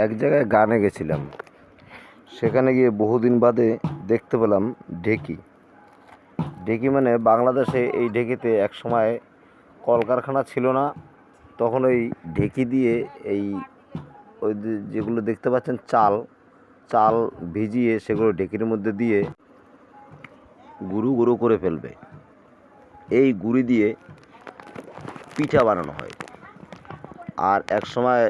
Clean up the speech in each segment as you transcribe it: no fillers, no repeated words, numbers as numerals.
এক জায়গায় গানে গেছিলাম, সেখানে গিয়ে বহুদিন বাদে দেখতে পেলাম ঢেকি। ঢেকি মানে বাংলাদেশে এই ঢেকিতে এক সময় কলকারখানা ছিল না, তখন ওই ঢেকি দিয়ে এই ওই যেগুলো দেখতে পাচ্ছেন চাল চাল ভিজিয়ে সেগুলো ঢেকির মধ্যে দিয়ে গুঁড়ো গুঁড়ো করে ফেলবে। এই গুঁড়ি দিয়ে পিঠা বানানো হয়। আর এক সময়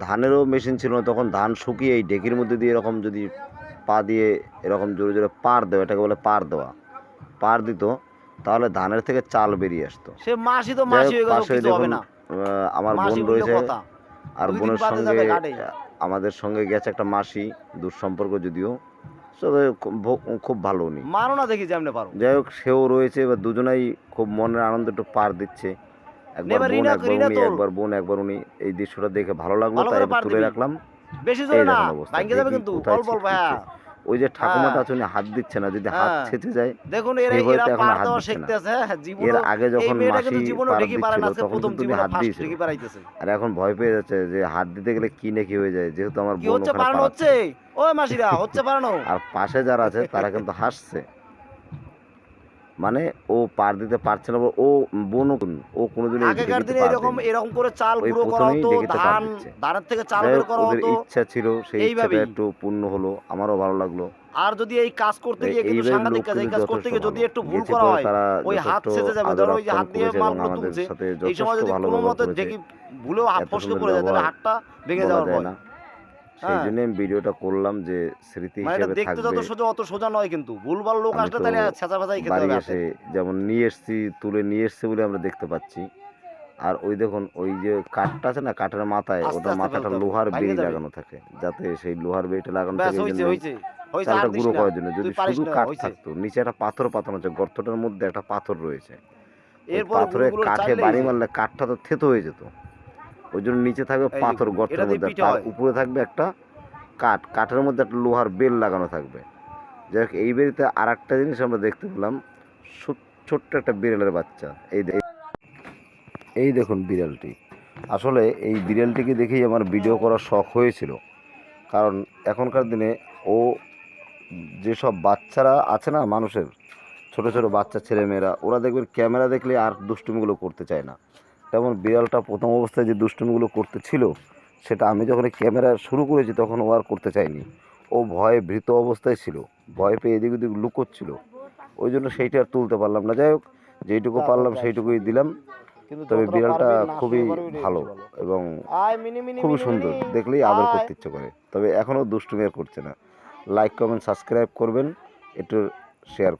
ধানেরও মেশিন ছিল না, তখন ধান শুকিয়ে এই ঢেকির মধ্যে দিয়ে এরকম যদি পা দিয়ে এরকম জোরে জোরে পার দেওয়া, এটাকে বলে পার দেওয়া, পার দিত, তাহলে ধানের থেকে চাল বেরিয়ে আসতো। সে মাসি তো যাই মাসি হোক, হয়ে গেল, পাশে কিছু হবে দেখুন না। আমার মাসি বোন বললে রয়েছে, কথা, আর 2 দিন বোনের বাদে সঙ্গে যাবে ঘাটে। আমাদের সঙ্গে গেছে একটা মাসি, দূর সম্পর্ক যদিও, তবে খুব ভালো উনি। মারো না দেখি যেমনে পারো। যাই হোক, সেও রয়েছে, এবার দুজনাই খুব মনের আনন্দ একটু পার দিচ্ছে, একবার নেবার বোন রিনা একবার রিনা উনি, তোল একবার বোন একবার উনি। এই দৃশ্যটা দেখে ভালো লাগলো, ভালো তাই করে এবার পার তুলে দিবি, রাখলাম। বেশি এই জোরে না, দেখুন অবস্থা, ভাঙ্গে যাবে ঢেকি কিন্তু, কোথায় অল্প অল্প। ছিটকিচ্ছে। হ্যাঁ ওই যে হ্যাঁ ঠাকুমাটা আছে, উনি হাত দিচ্ছে না, যদি হাত হ্যাঁ, ছেঁচে যায় দেখুন সেই এরা ভয়তে এখন পার আর হাত দেওয়া দিচ্ছে না। শিখতেছে। এর জীবনে আগে এই যখন মেয়েটা মাসি কিন্তু জীবনে পার ঢেকি পারে দিচ্ছিল না, আজকে তখন প্রথম কিন্তু উনি জীবনে হাত ফার্স্ট দিয়েছিল, ঢেকি পারাইতেছে। আর এখন ভয় পেয়ে যাচ্ছে যে হাত দিতে গেলে কি না কি হয়ে যায়, যেহেতু আমার কি বোন হচ্ছে, ওখানে পারানো হচ্ছে? পাড়াচ্ছে। ওই মাসিরা হচ্ছে পারানো। আর পাশে যারা আছে তারা কিন্তু হাসছে, মানে ও পার দিতে পারছে না, ও বোনও ও কোনোদিন এই আগেকার ঢেকিতে দিনে পার এরকম দেয়নি, এরকম করে চাল ওই গুঁড়ো করা প্রথমেই হতো, ঢেকিতে পার ধান দিচ্ছে। ধানের থেকে চাল যাই বের হোক, করা ওদের হতো ইচ্ছা ছিল, সেই ইচ্ছাটা এইভাবেই। একটু পূর্ণ হলো, আমারও ভালো লাগলো। আর যদি এই কাজ করতে গিয়ে এই কিন্তু বাড়ির সাংঘাতিক লোক কাজ, এই কিন্তু কাজ করতে যথেষ্ট গিয়ে যদি ভালো, একটু ভুল গেছে করা পরে হয়, তারা ওই হাত যথেষ্ট ছেঁচে যাবে। আদর ধরো ওই যে আপ্যায়ন হাত দিয়ে করেছে এবং মালগুলো আমাদের তুলছে, সাথে এই সময় যথেষ্ট যদি ভালো কোনো ব্যবহার মতে করেছে। দেখি ভুলেও এত ফসকে সুন্দর পড়ে যায়, তাহলে ব্যবহার হাতটা ভেঙে বলা যাওয়ার যায় ভয়। না, সেই হ্যাঁ, জন্য আমি ভিডিওটা করলাম যে স্মৃতি মানে এটা হিসেবে দেখতে থাকবে। যত সোজা অত সোজা নয়, কিন্তু ভুলভাল লোক আমি আসলে তো তাহলে ছেঁচা ফেঁচাই খেতে বাড়ি হবে হাতে। এসে যেমন নিয়ে এসছি, তুলে নিয়ে এসছে বলে আমরা দেখতে পাচ্ছি। আর ওই দেখুন, ওই যে কাঠটা আছে না, কাঠের মাথায় আস্তে ওটা আস্তে মাথাটা ফেলতে হবে, লোহার ভাঙে বেড়ি যাবে। লাগানো থাকে, যাতে সেই লোহার বেড়িটা লাগানো ব্যাস থাকে এই হয়েছে জন্যই হয়েছে হয়েছে, আর চালটা দিস গুঁড়ো না, করার জন্য। তুই যদি পারিস শুধু না, কাঠ হয়েছে। থাকতো, নিচে একটা পাথর পাতানো আছে, গর্তটার মধ্যে একটা পাথর রয়েছে, ওই এরপরে পাথরে গুঁড়ো কাঠে চাললেই বাড়ি যে মারলে কাঠটা তো থেতো হয়ে যেত। ওই জন্য নিচে থাকবে এই যে পাথর গুঁড়ো, এটা গর্তের দিয়ে মধ্যে, পিঠে তার হয়। উপরে থাকবে একটা কাঠের মধ্যে একটা লোহার বেল লাগানো থাকবে। যাই হোক, এই বেড়িতে আর একটা জিনিস আমরা দেখতে পেলাম, ছোট্ট একটা বিড়ালের বাচ্চা। এই দেখুন বিড়ালটি, আসলে এই বিড়ালটিকে দেখেই আমার ভিডিও করার শখ হয়েছিল, কারণ এখনকার দিনে ও যেসব বাচ্চারা আছে না মানুষের, ছোট ছোট বাচ্চা ছেলেমেয়েরা, ওরা দেখবেন ক্যামেরা দেখলে আর দুষ্টুমিগুলো করতে চায় না, তেমন বিড়ালটা প্রথম অবস্থায় যে দুষ্টুমিগুলো করতে ছিল, সেটা আমি যখন ক্যামেরা শুরু করেছি তখন ও আর করতে চায়নি। ও ভয়ে ভীত অবস্থায় ছিল, ভয় পেয়ে এদিক ওদিক লুকোচ্ছিল, ওই জন্য সেইটা আর তুলতে পারলাম না। যাই হোক, যেইটুকু পারলাম সেইটুকুই দিলাম। তবে বিড়ালটা খুবই ভালো এবং খুবই সুন্দর, দেখলেই আদর করতে ইচ্ছে করে, তবে এখনও দুষ্টুমি আর করছে না। লাইক কমেন্ট সাবস্ক্রাইব করবেন, একটু শেয়ার।